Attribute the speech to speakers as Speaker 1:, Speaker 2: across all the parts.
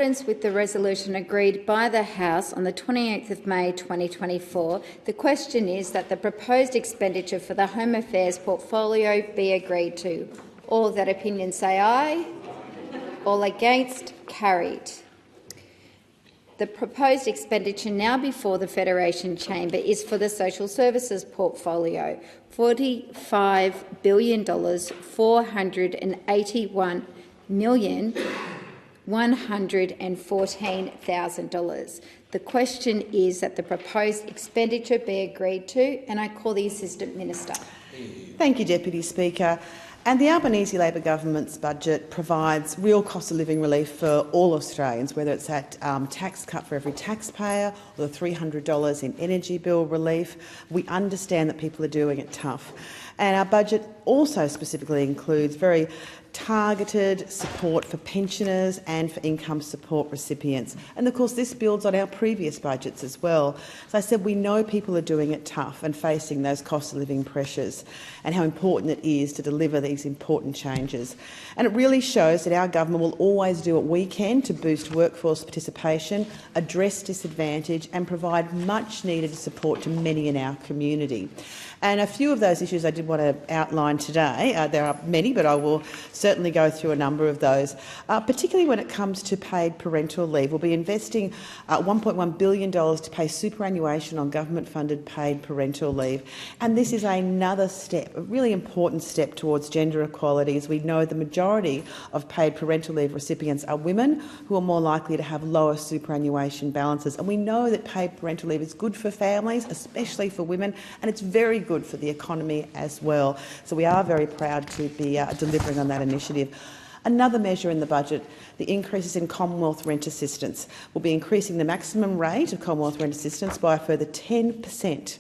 Speaker 1: accordance with the resolution agreed by the House on the 28th of May 2024, the question is that the proposed expenditure for the Home Affairs portfolio be agreed to. All that opinion say aye. All against, carried. The proposed expenditure now before the Federation Chamber is for the Social Services portfolio, $45 billion, $481,114,000. The question is that the proposed expenditure be agreed to, and I call the Assistant Minister.
Speaker 2: Thank you, Deputy Speaker. And the Albanese Labor government's budget provides real cost of living relief for all Australians, whether it's that tax cut for every taxpayer or the $300 in energy bill relief. We understand that people are doing it tough. And our budget also specifically includes very targeted support for pensioners and for income support recipients. And of course this builds on our previous budgets as well. As I said, we know people are doing it tough and facing those cost of living pressures, and how important it is to deliver these important changes. And it really shows that our government will always do what we can to boost workforce participation, address disadvantage and provide much needed support to many in our community. And a few of those issues I did want to outline today. There are many, but I will certainly go through a number of those, particularly when it comes to paid parental leave. We'll be investing $1.1 billion to pay superannuation on government-funded paid parental leave. And this is another step, a really important step towards gender equality, as we know the majority of paid parental leave recipients are women who are more likely to have lower superannuation balances. And we know that paid parental leave is good for families, especially for women, and it's very good for the economy as well. So we are very proud to be delivering on that initiative. Another measure in the budget, the increases in Commonwealth rent assistance. We'll be increasing the maximum rate of Commonwealth rent assistance by a further 10%.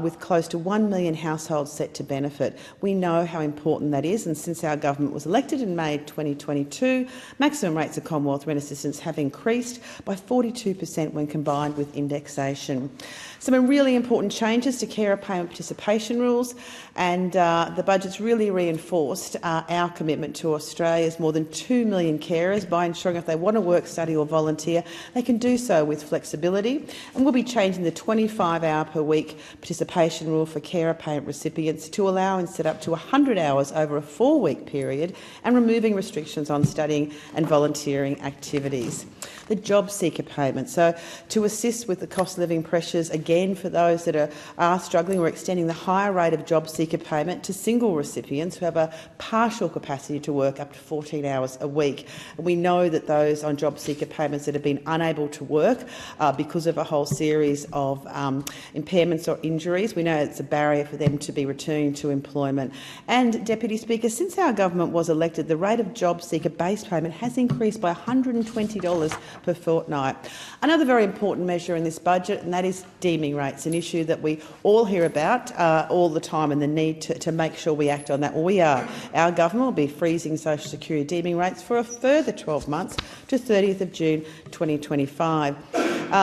Speaker 2: With close to 1 million households set to benefit. We know how important that is, and since our government was elected in May 2022, maximum rates of Commonwealth rent assistance have increased by 42% when combined with indexation. Some really important changes to carer payment participation rules, and the budget's really reinforced our commitment to Australia's more than 2 million carers by ensuring if they want to work, study or volunteer, they can do so with flexibility. And we'll be changing the 25-hour per week participation rule for carer payment recipients to allow instead up to 100 hours over a 4-week period, and removing restrictions on studying and volunteering activities. The job seeker payment. So to assist with the cost of living pressures, again for those that are struggling, we're extending the higher rate of job seeker payment to single recipients who have a partial capacity to work up to 14 hours a week. And we know that those on job seeker payments that have been unable to work because of a whole series of impairments or injuries, we know it's a barrier for them to be returning to employment. And, Deputy Speaker, since our government was elected, the rate of job seeker base payment has increased by $120 per fortnight. Another very important measure in this budget, and that is deeming rates, an issue that we all hear about all the time, and the need to make sure we act on that. Well, we are. Our government will be freezing social security deeming rates for a further 12 months to 30th of June 2025.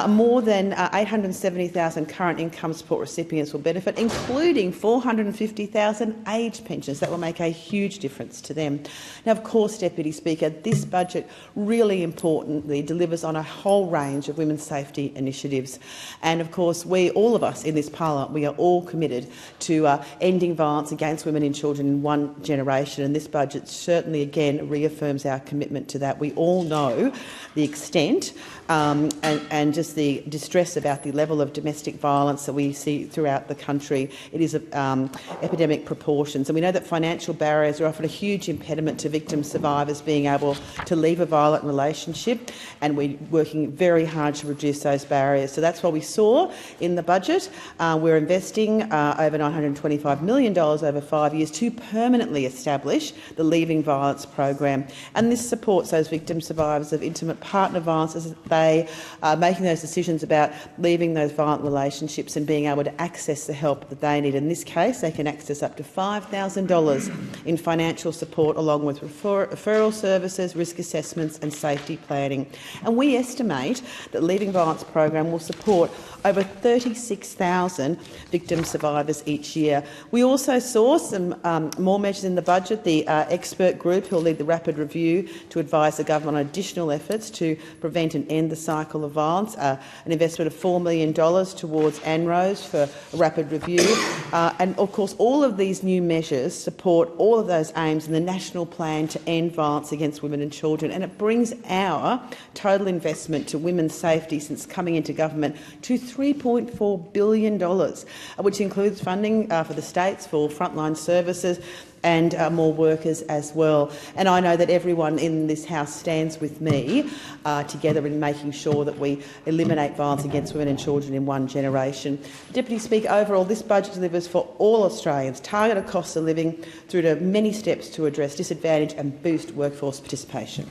Speaker 2: More than 870,000 current income support recipients will benefit, including 450,000 age pensions. That will make a huge difference to them. Now, of course, Deputy Speaker, this budget really importantly delivers on a whole range of women's safety initiatives. And, of course, all of us in this parliament, we are all committed to ending violence against women and children in one generation. And this budget certainly, again, reaffirms our commitment to that. We all know the extent and just the distress about the level of domestic violence that we see throughout the country. It is epidemic proportions, and we know that financial barriers are often a huge impediment to victim survivors being able to leave a violent relationship, and we're working very hard to reduce those barriers. So that's what we saw in the budget. We're investing over $925 million over 5 years to permanently establish the Leaving Violence program, and this supports those victim survivors of intimate partner violence as they are making making those decisions about leaving those violent relationships and being able to access the help that they need. In this case, they can access up to $5,000 in financial support, along with referral services, risk assessments and safety planning. And we estimate that Leaving Violence program will support over 36,000 victim survivors each year. We also saw some more measures in the budget. The expert group who will lead the rapid review to advise the government on additional efforts to prevent and end the cycle of violence, an investment of $4 million towards ANROS for a rapid review. And of course, all of these new measures support all of those aims in the national plan to end violence against women and children. And it brings our total investment to women's safety since coming into government to $3.4 billion, which includes funding for the states for frontline services and more workers as well. And I know that everyone in this House stands with me together in making sure that we eliminate violence against women and children in one generation. Deputy Speaker, overall this budget delivers for all Australians targeted cost of living through to many steps to address disadvantage and boost workforce participation.